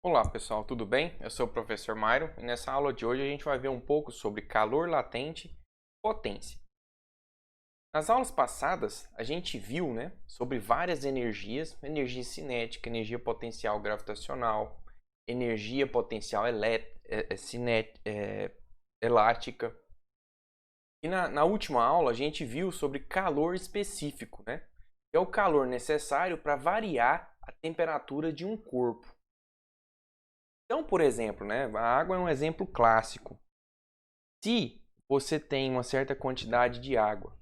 Olá pessoal, tudo bem? Eu sou o professor Mairo e nessa aula de hoje a gente vai ver um pouco sobre calor latente e potência. Nas aulas passadas a gente viu sobre várias energias, energia cinética, energia potencial gravitacional, energia potencial elástica. E na última aula a gente viu sobre calor específico, que é o calor necessário para variar a temperatura de um corpo. Então, por exemplo, a água é um exemplo clássico. Se você tem uma certa quantidade de água,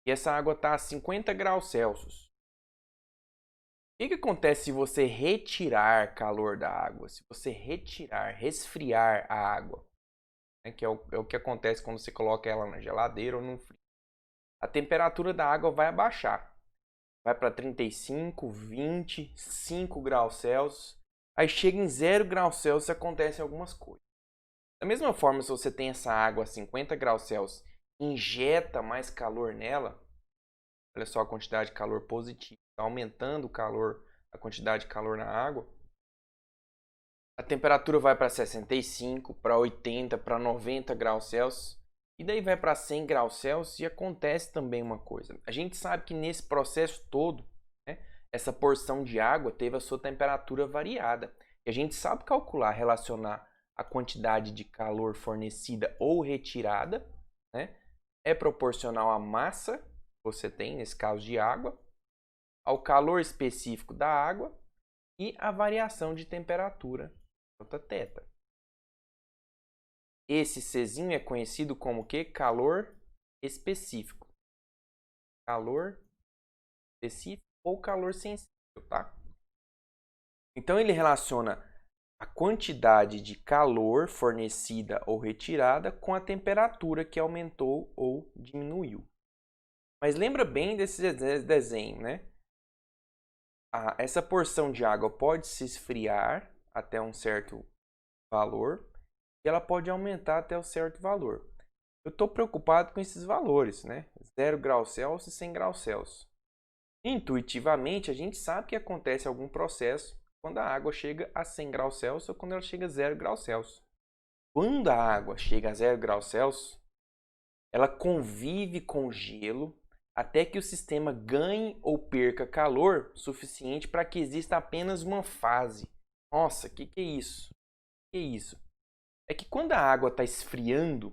e essa água está a 50 graus Celsius, o que acontece se você retirar calor da água? Se você resfriar a água, que é o que acontece quando você coloca ela na geladeira ou no frio. A temperatura da água vai abaixar. Vai para 35, 25 graus Celsius. Aí chega em 0 graus Celsius e acontecem algumas coisas. Da mesma forma, se você tem essa água a 50 graus Celsius, injeta mais calor nela, olha só a quantidade de calor positivo, está aumentando o calor, a quantidade de calor na água, a temperatura vai para 65, para 80, para 90 graus Celsius, e daí vai para 100 graus Celsius e acontece também uma coisa. A gente sabe que nesse processo todo, essa porção de água teve a sua temperatura variada. E a gente sabe calcular, relacionar a quantidade de calor fornecida ou retirada, é proporcional à massa que você tem, nesse caso de água, ao calor específico da água e à variação de temperatura, θ. Esse Czinho é conhecido como o quê? Calor específico. Calor específico ou calor sensível, tá? Então ele relaciona a quantidade de calor fornecida ou retirada com a temperatura que aumentou ou diminuiu. Mas lembra bem desse desenho, essa porção de água pode se esfriar até um certo valor e ela pode aumentar até um certo valor. Eu estou preocupado com esses valores, 0 graus Celsius e 100 graus Celsius. Intuitivamente, a gente sabe que acontece algum processo quando a água chega a 100 graus Celsius ou quando ela chega a 0 graus Celsius. Quando a água chega a 0 graus Celsius, ela convive com gelo até que o sistema ganhe ou perca calor suficiente para que exista apenas uma fase. Nossa, que é isso? Que é isso? É que quando a água está esfriando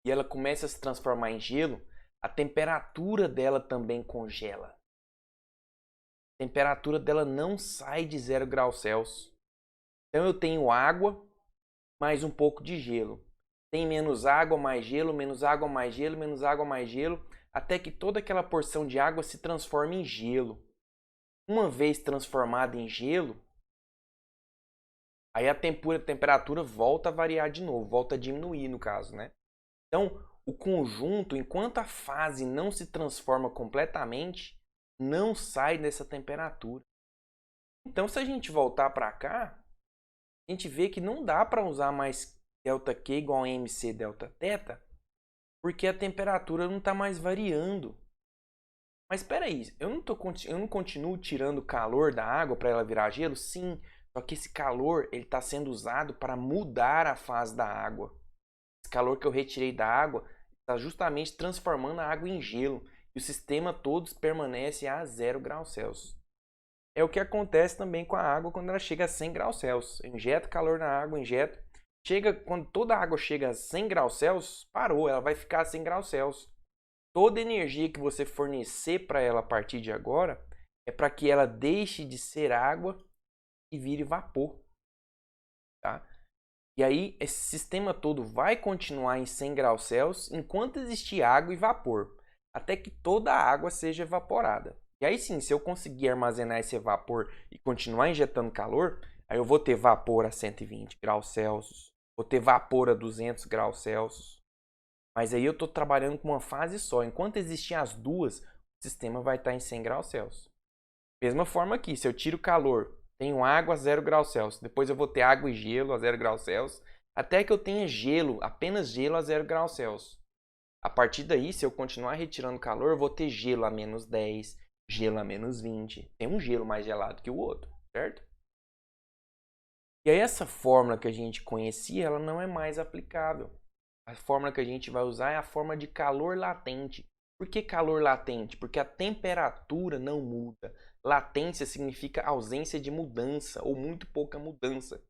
e ela começa a se transformar em gelo, a temperatura dela também congela. A temperatura dela não sai de 0 graus Celsius. Então eu tenho água mais um pouco de gelo. Tem menos água, mais gelo, menos água, mais gelo, menos água, mais gelo, até que toda aquela porção de água se transforme em gelo. Uma vez transformada em gelo, aí a temperatura volta a variar de novo, volta a diminuir no caso, Então, o conjunto, enquanto a fase não se transforma completamente, não sai dessa temperatura. Então, se a gente voltar para cá, a gente vê que não dá para usar mais ΔQ igual a mc Δθ, porque a temperatura não está mais variando. Mas espera aí, eu não continuo tirando calor da água para ela virar gelo? Sim, só que esse calor está sendo usado para mudar a fase da água. Esse calor que eu retirei da água está justamente transformando a água em gelo. E o sistema todo permanece a 0 graus Celsius. É o que acontece também com a água quando ela chega a 100 graus Celsius. Eu injeto calor na água, quando toda a água chega a 100 graus Celsius, parou, ela vai ficar a 100 graus Celsius. Toda energia que você fornecer para ela a partir de agora é para que ela deixe de ser água e vire vapor. Tá? E aí, esse sistema todo vai continuar em 100 graus Celsius enquanto existir água e vapor, até que toda a água seja evaporada. E aí sim, se eu conseguir armazenar esse vapor e continuar injetando calor, aí eu vou ter vapor a 120 graus Celsius, vou ter vapor a 200 graus Celsius. Mas aí eu estou trabalhando com uma fase só. Enquanto existir as duas, o sistema vai estar em 100 graus Celsius. Mesma forma aqui, se eu tiro calor, tenho água a 0 graus Celsius, depois eu vou ter água e gelo a 0 graus Celsius, até que eu tenha gelo, apenas gelo a 0 graus Celsius. A partir daí, se eu continuar retirando calor, eu vou ter gelo a menos 10, gelo a -20. Tem um gelo mais gelado que o outro, certo? E aí essa fórmula que a gente conhecia, ela não é mais aplicável. A fórmula que a gente vai usar é a fórmula de calor latente. Por que calor latente? Porque a temperatura não muda. Latência significa ausência de mudança ou muito pouca mudança.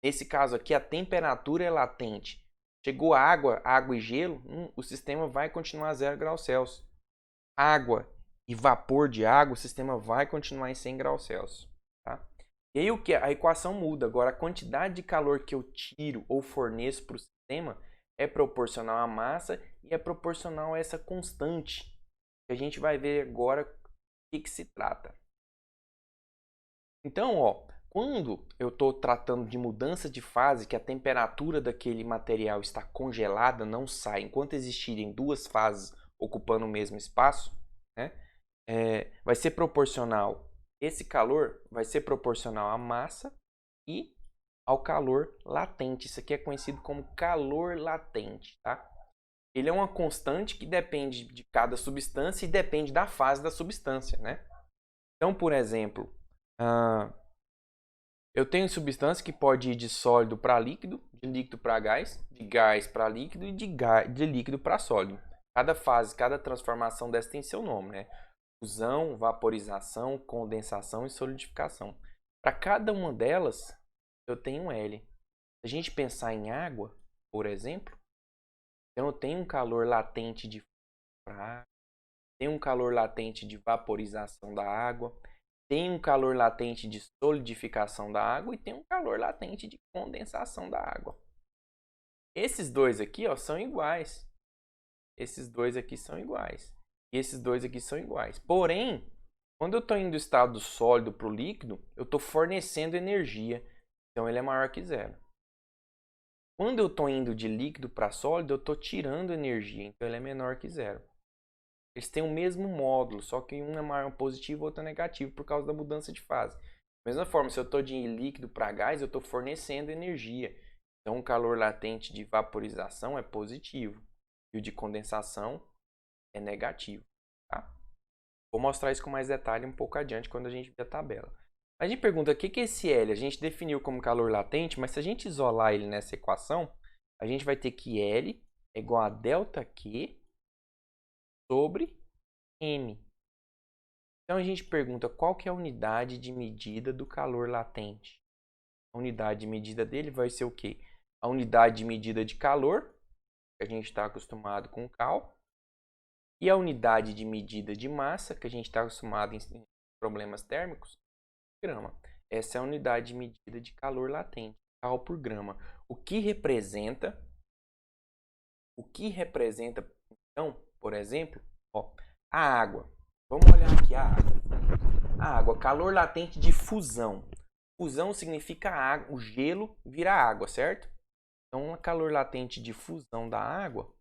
Nesse caso aqui, a temperatura é latente. Chegou água e gelo, o sistema vai continuar a 0 graus Celsius. Água e vapor de água, o sistema vai continuar em 100 graus Celsius. Tá? E aí o que? A equação muda. Agora, a quantidade de calor que eu tiro ou forneço para o sistema é proporcional à massa e é proporcional a essa constante. Que a gente vai ver agora o que se trata. Então, ó, quando eu estou tratando de mudança de fase, que a temperatura daquele material está congelada, não sai, enquanto existirem duas fases ocupando o mesmo espaço, né, vai ser proporcional, esse calor vai ser proporcional à massa e ao calor latente. Isso aqui é conhecido como calor latente, tá? Ele é uma constante que depende de cada substância e depende da fase da substância, né? Então, por exemplo, eu tenho substância que pode ir de sólido para líquido, de líquido para gás, de gás para líquido e de líquido para sólido. Cada fase, cada transformação dessa tem seu nome, né? Fusão, vaporização, condensação e solidificação. Para cada uma delas, eu tenho um L. Se a gente pensar em água, por exemplo, então eu tenho um calor latente de água, tenho um calor latente de vaporização da água, tem um calor latente de solidificação da água e tem um calor latente de condensação da água. Esses dois aqui, ó, são iguais. Esses dois aqui são iguais. E esses dois aqui são iguais. Porém, quando eu estou indo do estado sólido para o líquido, eu estou fornecendo energia. Então, ele é maior que zero. Quando eu estou indo de líquido para sólido, eu estou tirando energia. Então, ele é menor que zero. Eles têm o mesmo módulo, só que um é maior positivo e o outro é negativo por causa da mudança de fase. Da mesma forma, se eu estou de líquido para gás, eu estou fornecendo energia. Então, o calor latente de vaporização é positivo e o de condensação é negativo. Tá? Vou mostrar isso com mais detalhe um pouco adiante quando a gente ver a tabela. A gente pergunta o que é esse L? A gente definiu como calor latente, mas se a gente isolar ele nessa equação, a gente vai ter que L é igual a ΔQ sobre M. Então a gente pergunta qual que é a unidade de medida do calor latente. A unidade de medida dele vai ser o quê? A unidade de medida de calor, que a gente está acostumado com cal, e a unidade de medida de massa, que a gente está acostumado em problemas térmicos, grama. Essa é a unidade de medida de calor latente, cal por grama. O que representa, então, por exemplo, ó, a água. Vamos olhar aqui a água. A água, calor latente de fusão. Fusão significa água, o gelo vira água, certo? Então, o calor latente de fusão da água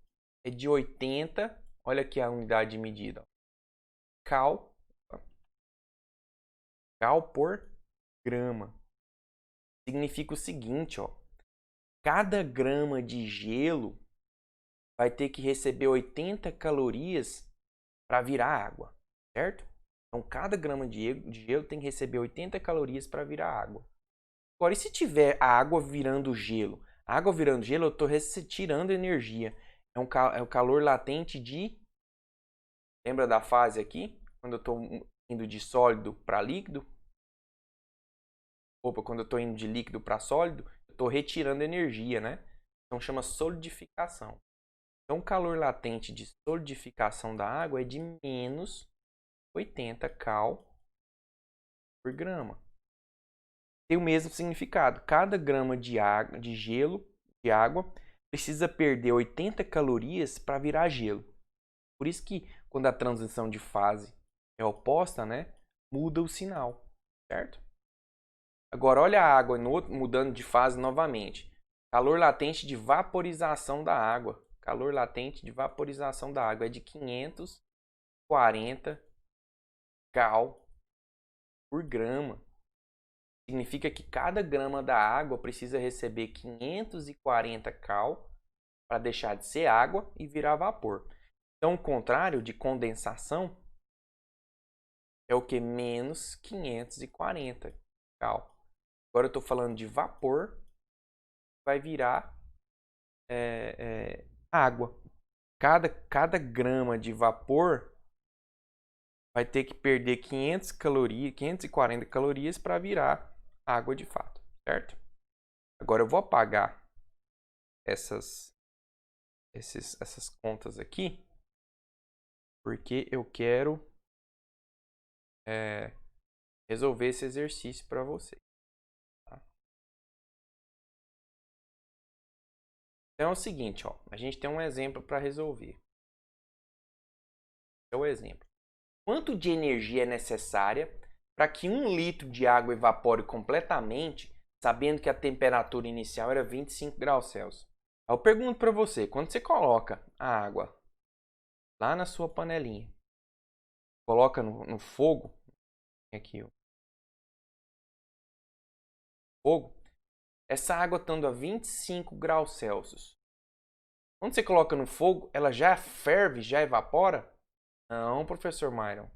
é de 80, olha aqui a unidade de medida, cal por grama. Significa o seguinte, ó, cada grama de gelo vai ter que receber 80 calorias para virar água, certo? Então, cada grama de gelo tem que receber 80 calorias para virar água. Agora, e se tiver a água virando gelo? A água virando gelo, eu estou tirando energia. É o calor latente de... Lembra da fase aqui? Quando eu estou indo de sólido para líquido? Opa, quando eu estou indo de líquido para sólido, eu estou retirando energia, né? Então, chama solidificação. Então, o calor latente de solidificação da água é de menos 80 cal por grama. Tem o mesmo significado. Cada grama de gelo, de água, precisa perder 80 calorias para virar gelo. Por isso que quando a transição de fase é oposta, né, muda o sinal, certo? Agora, olha a água mudando de fase novamente. Calor latente de vaporização da água. Calor latente de vaporização da água é de 540 cal por grama. Significa que cada grama da água precisa receber 540 cal para deixar de ser água e virar vapor. Então, o contrário de condensação é o que? Menos 540 cal. Agora eu estou falando de vapor, vai virar água. Cada grama de vapor vai ter que perder 540 calorias para virar água de fato, certo? Agora eu vou apagar essas contas aqui, porque eu quero resolver esse exercício para vocês. Tá? Então é o seguinte, ó, a gente tem um exemplo para resolver. É o exemplo. Quanto de energia é necessária para que 1 litro de água evapore completamente, sabendo que a temperatura inicial era 25 graus Celsius? Eu pergunto para você, quando você coloca a água lá na sua panelinha, coloca no fogo, aqui o fogo, essa água estando a 25 graus Celsius, quando você coloca no fogo, ela já ferve, já evapora? Não, professor Myron.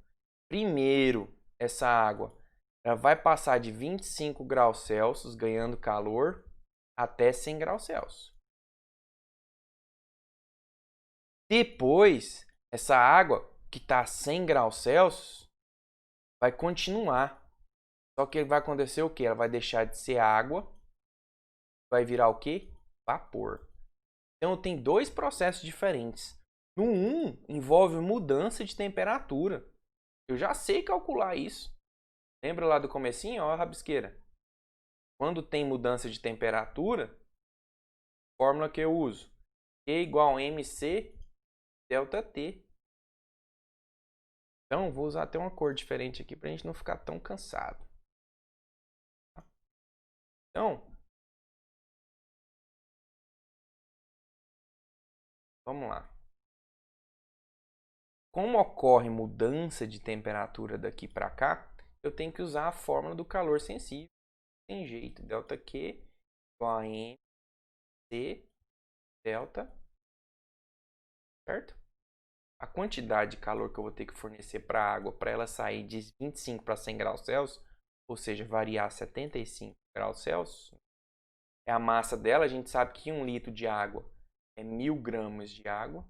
Primeiro, essa água ela vai passar de 25 graus Celsius, ganhando calor, até 100 graus Celsius. Depois, essa água que está a 100 graus Celsius vai continuar. Só que vai acontecer o quê? Ela vai deixar de ser água, vai virar o quê? Vapor. Então, tem dois processos diferentes. No 1, envolve mudança de temperatura. Eu já sei calcular isso. Lembra lá do comecinho? Ó, a rabisqueira. Quando tem mudança de temperatura, fórmula que eu uso. Q igual a MC delta T. Então, vou usar até uma cor diferente aqui para a gente não ficar tão cansado. Então, vamos lá. Como ocorre mudança de temperatura daqui para cá, eu tenho que usar a fórmula do calor sensível. Tem jeito. Delta Q igual a MC delta. Certo? A quantidade de calor que eu vou ter que fornecer para a água para ela sair de 25 para 100 graus Celsius, ou seja, variar 75 graus Celsius, é a massa dela. A gente sabe que 1 litro de água é 1000 gramas de água.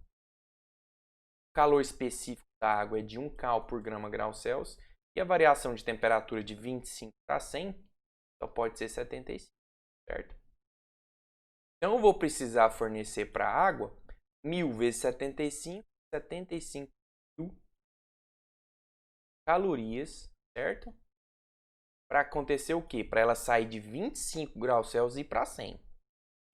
O calor específico da água é de 1 cal por grama grau Celsius. E a variação de temperatura de 25 para 100 só pode ser 75, certo? Então eu vou precisar fornecer para a água 1000 vezes 75 mil calorias, certo? Para acontecer o quê? Para ela sair de 25 graus Celsius e ir para 100.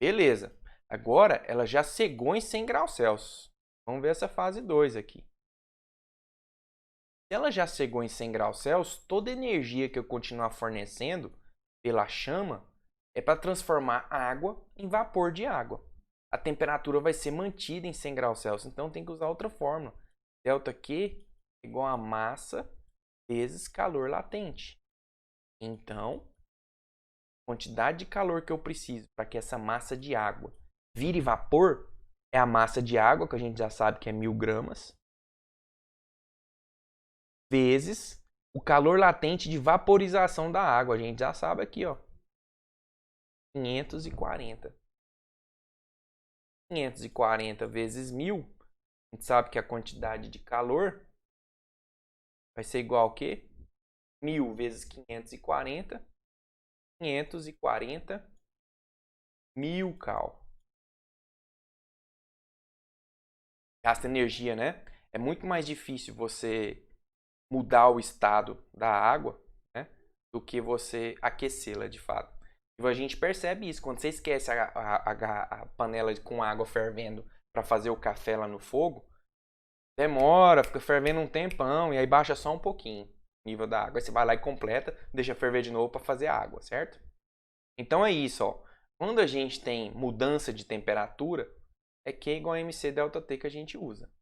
Beleza. Agora ela já chegou em 100 graus Celsius. Vamos ver essa fase 2 aqui. Se ela já chegou em 100 graus Celsius, toda a energia que eu continuar fornecendo pela chama é para transformar água em vapor de água. A temperatura vai ser mantida em 100 graus Celsius, então tem que usar outra fórmula. Delta Q igual a massa vezes calor latente. Então, a quantidade de calor que eu preciso para que essa massa de água vire vapor é a massa de água, que a gente já sabe que é 1000 gramas, vezes o calor latente de vaporização da água. A gente já sabe aqui, ó, 540. 540 vezes 1000, a gente sabe que a quantidade de calor vai ser igual ao quê? 1000 vezes 540, 540 mil cal. Gasta energia, né? É muito mais difícil você mudar o estado da água, né, do que você aquecê-la de fato. E a gente percebe isso. Quando você esquece a panela com água fervendo para fazer o café lá no fogo, demora, fica fervendo um tempão e aí baixa só um pouquinho o nível da água. Aí você vai lá e completa, deixa ferver de novo para fazer a água, certo? Então é isso, ó. Quando a gente tem mudança de temperatura, é Q igual a MC delta T que a gente usa.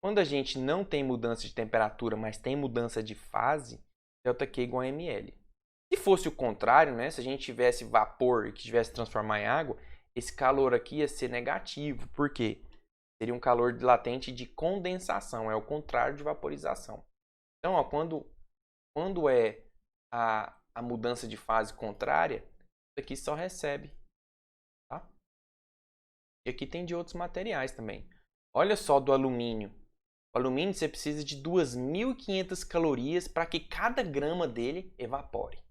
Quando a gente não tem mudança de temperatura, mas tem mudança de fase, delta Q igual a ml. Se fosse o contrário, né? Se a gente tivesse vapor e que tivesse transformar em água, esse calor aqui ia ser negativo. Por quê? Seria um calor latente de condensação, é o contrário de vaporização. Então, ó, quando Quando é a mudança de fase contrária, isso aqui só recebe. Tá? E aqui tem de outros materiais também. Olha só do alumínio. O alumínio você precisa de 2.500 calorias para que cada grama dele evapore.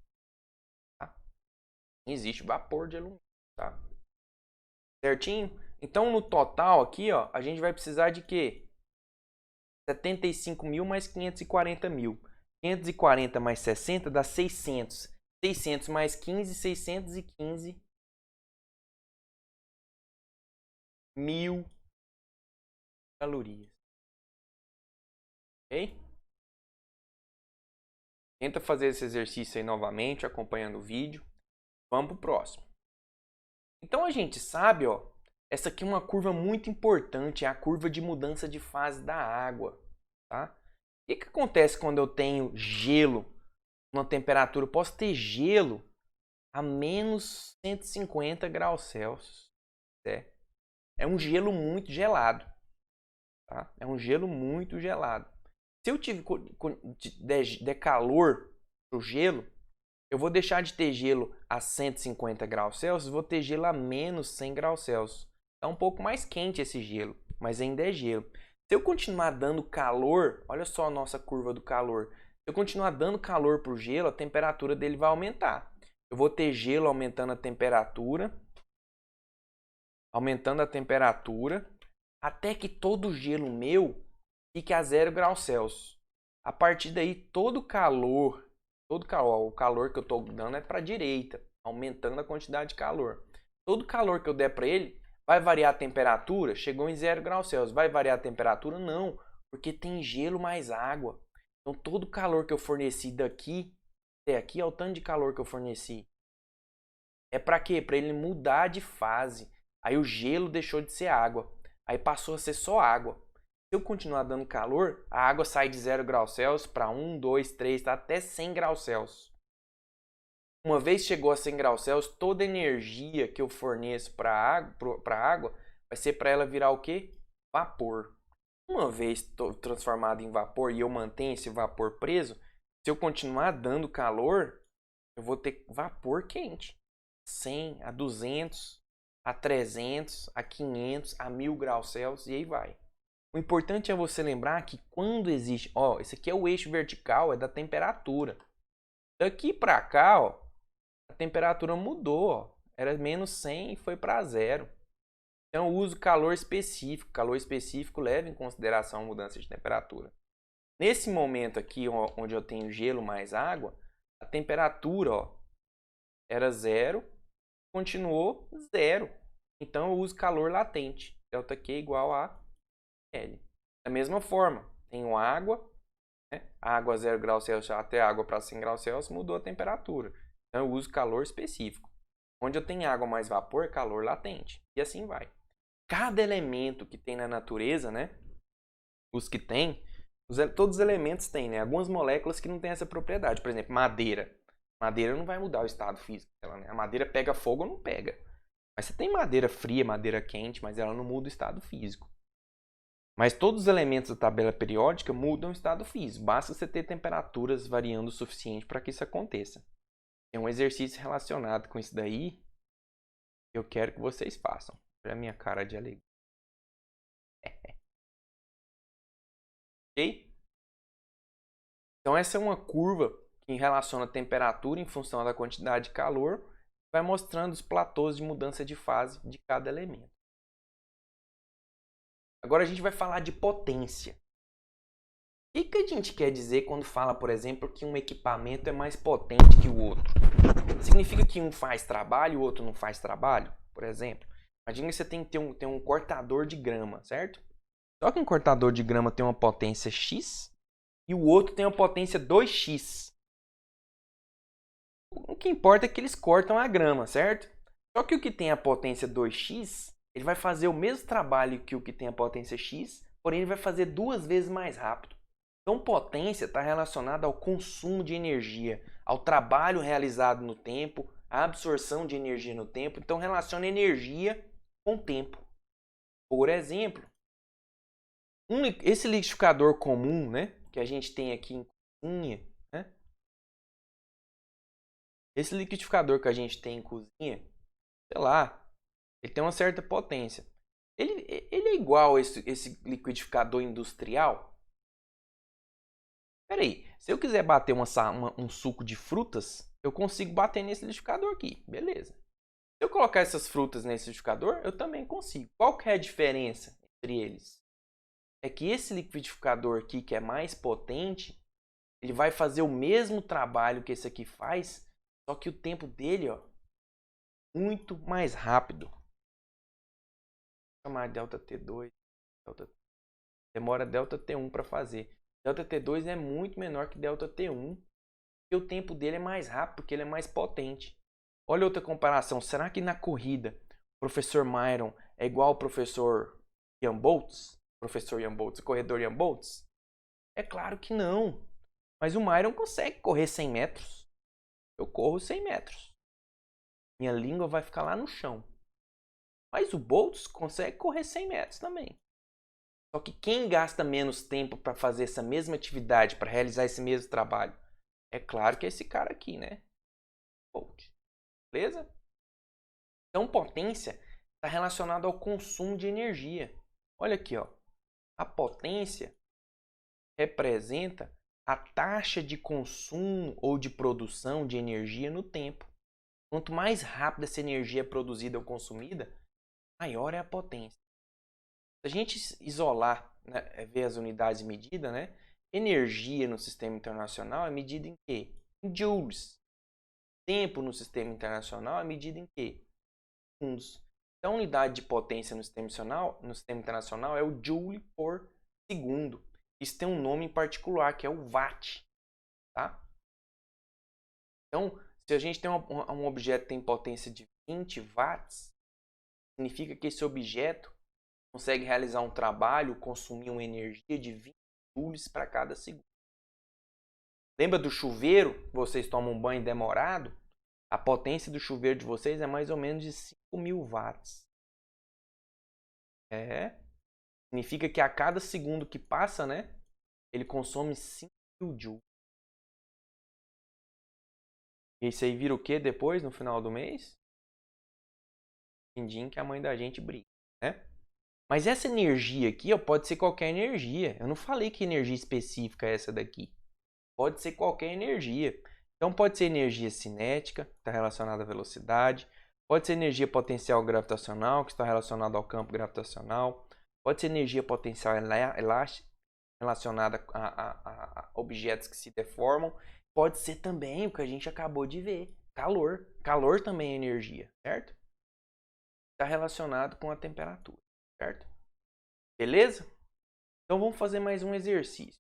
Tá? Existe vapor de alumínio. Tá? Certinho? Então no total aqui, ó, a gente vai precisar de quê? 75.000 mais 540.000. 540 mais 60 dá 600. 600 mais 15, 615 mil calorias. Ok? Tenta fazer esse exercício aí novamente, acompanhando o vídeo. Vamos para o próximo. Então a gente sabe, ó, essa aqui é uma curva muito importante, é a curva de mudança de fase da água. Tá? O que acontece quando eu tenho gelo numa temperatura? Eu posso ter gelo a menos 150 graus Celsius. É um gelo muito gelado. Tá? É um gelo muito gelado. Se eu der calor para o gelo, eu vou deixar de ter gelo a 150 graus Celsius, vou ter gelo a menos 100 graus Celsius. Está um pouco mais quente esse gelo, mas ainda é gelo. Se eu continuar dando calor, olha só a nossa curva do calor. Se eu continuar dando calor para o gelo, a temperatura dele vai aumentar. Eu vou ter gelo aumentando a temperatura, até que todo o gelo meu fique a 0 graus Celsius. A partir daí, todo o calor, o calor que eu estou dando é para a direita, aumentando a quantidade de calor. Todo o calor que eu der para ele, vai variar a temperatura? Chegou em 0 graus Celsius. Vai variar a temperatura? Não, porque tem gelo mais água. Então, todo o calor que eu forneci daqui até aqui é o tanto de calor que eu forneci. É para quê? Para ele mudar de fase. Aí o gelo deixou de ser água. Aí passou a ser só água. Se eu continuar dando calor, a água sai de 0 graus Celsius para 1, 2, 3, tá? Até 100 graus Celsius. Uma vez chegou a 100 graus Celsius, toda a energia que eu forneço para a água vai ser para ela virar o quê? Vapor. Uma vez transformado em vapor e eu mantenho esse vapor preso, se eu continuar dando calor, eu vou ter vapor quente. 100 a 200, a 300, a 500, a 1000 graus Celsius e aí vai. O importante é você lembrar que quando existe, ó, esse aqui é o eixo vertical, é da temperatura. Daqui para cá, ó, a temperatura mudou, ó. Era menos 100 e foi para 0. Então eu uso calor específico. Calor específico leva em consideração a mudança de temperatura. Nesse momento aqui, onde eu tenho gelo mais água, a temperatura, ó, era 0, continuou 0. Então eu uso calor latente. ΔQ igual a L. Da mesma forma, tenho água, né? Água a 0 graus Celsius até água para 100 graus Celsius, mudou a temperatura. Então eu uso calor específico. Onde eu tenho água mais vapor, calor latente. E assim vai. Cada elemento que tem na natureza, né? Os que tem, todos os elementos têm, né? Algumas moléculas que não têm essa propriedade. Por exemplo, madeira. Madeira não vai mudar o estado físico dela, né? A madeira pega fogo ou não pega. Mas você tem madeira fria, madeira quente, mas ela não muda o estado físico. Mas todos os elementos da tabela periódica mudam o estado físico. Basta você ter temperaturas variando o suficiente para que isso aconteça. Tem um exercício relacionado com isso daí que eu quero que vocês façam. Olha a minha cara de alegria. Ok? Então essa é uma curva que relaciona a temperatura em função da quantidade de calor, vai mostrando os platôs de mudança de fase de cada elemento. Agora a gente vai falar de potência. O que a gente quer dizer quando fala, por exemplo, que um equipamento é mais potente que o outro? Significa que um faz trabalho e o outro não faz trabalho? Por exemplo, imagina que você tem que ter um cortador de grama, certo? Só que um cortador de grama tem uma potência X e o outro tem uma potência 2x. O que importa é que eles cortam a grama, certo? Só que o que tem a potência 2x, ele vai fazer o mesmo trabalho que o que tem a potência x, porém ele vai fazer 2 vezes mais rápido. Então potência está relacionada ao consumo de energia, ao trabalho realizado no tempo, à absorção de energia no tempo. Então relaciona energia com tempo. Por exemplo, esse liquidificador comum, né, que a gente tem aqui em cozinha, né, Esse liquidificador que a gente tem em cozinha, sei lá, ele tem uma certa potência. Ele é igual esse liquidificador industrial? Peraí, se eu quiser bater um suco de frutas, eu consigo bater nesse liquidificador aqui, beleza. Se eu colocar essas frutas nesse liquidificador, eu também consigo. Qual que é a diferença entre eles? É que esse liquidificador aqui, que é mais potente, ele vai fazer o mesmo trabalho que esse aqui faz, só que o tempo dele, ó, muito mais rápido. Vou chamar delta T2, demora delta T1 para fazer. Delta T2 é muito menor que delta T1, e o tempo dele é mais rápido, porque ele é mais potente. Olha outra comparação, será que na corrida o professor Myron é igual ao professor Ian Boltz? Professor Ian Boltz, corredor Ian Boltz? É claro que não. Mas o Myron consegue correr 100 metros. Eu corro 100 metros. Minha língua vai ficar lá no chão. Mas o Boltz consegue correr 100 metros também. Só que quem gasta menos tempo para fazer essa mesma atividade, para realizar esse mesmo trabalho? É claro que é esse cara aqui, né? Bolt. Beleza? Então, potência está relacionada ao consumo de energia. Olha aqui, ó. A potência representa a taxa de consumo ou de produção de energia no tempo. Quanto mais rápido essa energia é produzida ou consumida, maior é a potência. Se a gente isolar, né, ver as unidades de medida, né, energia no sistema internacional é medida em quê? Em joules. Tempo no sistema internacional é medida em quê? Segundos. Então, a unidade de potência no sistema internacional é o joule por segundo. Isso tem um nome em particular, que é o watt. Tá? Então, se a gente tem um objeto que tem potência de 20 watts, significa que esse objeto consegue realizar um trabalho, consumir uma energia de 20 joules para cada segundo. Lembra do chuveiro? Vocês tomam um banho demorado? A potência do chuveiro de vocês é mais ou menos de 5.000 watts. Significa que a cada segundo que passa, né, ele consome 5.000 joules. E isso aí vira o que depois, no final do mês? Din-din que a mãe da gente briga, né? Mas essa energia aqui, ó, pode ser qualquer energia. Eu não falei que energia específica é essa daqui. Pode ser qualquer energia. Então pode ser energia cinética, que está relacionada à velocidade. Pode ser energia potencial gravitacional, que está relacionada ao campo gravitacional. Pode ser energia potencial elástica, relacionada a objetos que se deformam. Pode ser também o que a gente acabou de ver, calor. Calor também é energia, certo? Está relacionado com a temperatura, certo? Beleza? Então vamos fazer mais um exercício.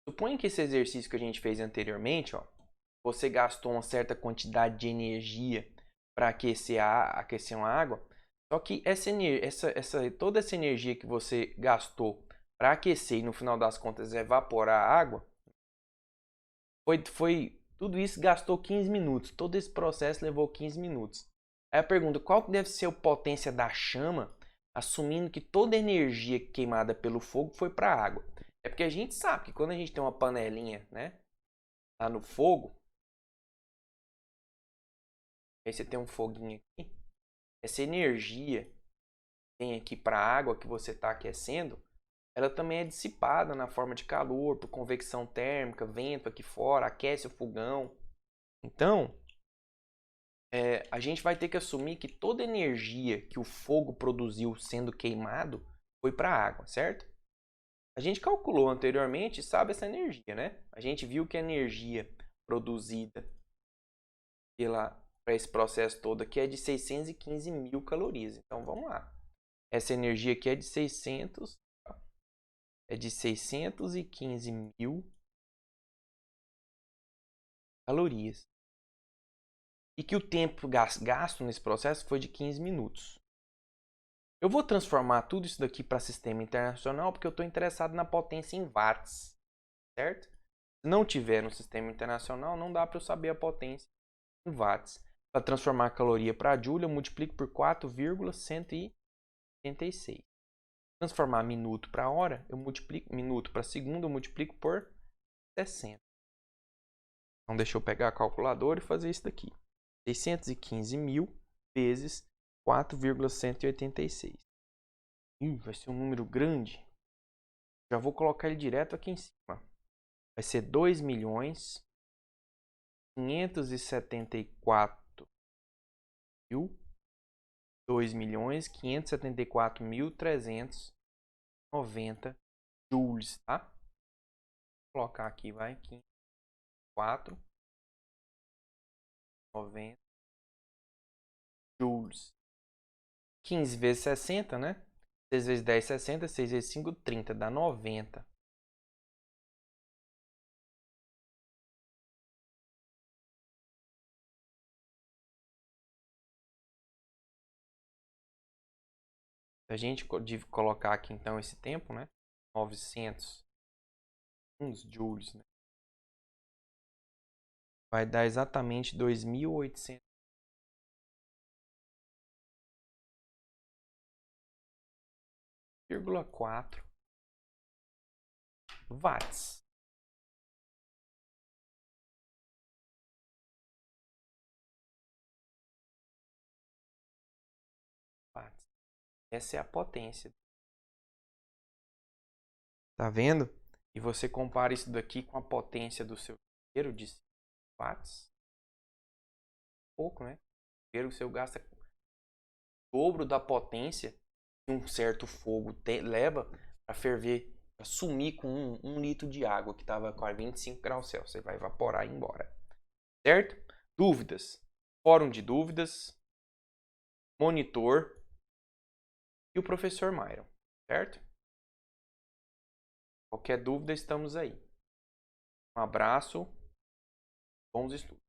Suponha que esse exercício que a gente fez anteriormente, ó, você gastou uma certa quantidade de energia para aquecer uma água, só que toda essa energia que você gastou para aquecer e no final das contas evaporar a água, tudo isso gastou 15 minutos. Todo esse processo levou 15 minutos. Aí a pergunta, qual que deve ser a potência da chama, assumindo que toda a energia queimada pelo fogo foi para a água? É porque a gente sabe que quando a gente tem uma panelinha, né, lá no fogo, aí você tem um foguinho aqui, essa energia que tem aqui para a água que você está aquecendo, ela também é dissipada na forma de calor, por convecção térmica, vento aqui fora, aquece o fogão. Então, a gente vai ter que assumir que toda energia que o fogo produziu sendo queimado foi para a água, certo? A gente calculou anteriormente e sabe essa energia, né? A gente viu que a energia produzida para esse processo todo aqui é de 615 mil calorias. Então, vamos lá. Essa energia aqui é de 615 mil calorias. E que o tempo gasto nesse processo foi de 15 minutos. Eu vou transformar tudo isso daqui para sistema internacional porque eu estou interessado na potência em watts, certo? Se não tiver no sistema internacional, não dá para eu saber a potência em watts. Para transformar a caloria para joule, eu multiplico por 4,186. Transformar minuto para hora, eu multiplico minuto para segundo, eu multiplico por 60. Então deixa eu pegar a calculadora e fazer isso daqui. 615.000 vezes 4,186. Vai ser um número grande. Já vou colocar ele direto aqui em cima. Vai ser 2.574.000, 2.574.390 joules, tá? Vou colocar aqui, vai, 4, 90 joules. 15 vezes 60, né? 6 vezes 10, 60. 6 vezes 5, 30. Dá 90. Se a gente colocar aqui, então, esse tempo, né? 900 joules, né? Vai dar exatamente 2.800. ,4 watts. Essa é a potência. Tá vendo? E você compara isso daqui com a potência do seu chuveiro de 5 watts. Pouco, né? O chuveiro seu gasta o dobro da potência que um certo fogo leva para ferver, para sumir com um litro de água que estava com 25 graus Celsius. Você vai evaporar e ir embora. Certo? Dúvidas? Fórum de dúvidas, monitor e o professor Myron. Certo? Qualquer dúvida, estamos aí. Um abraço. Bons estudos.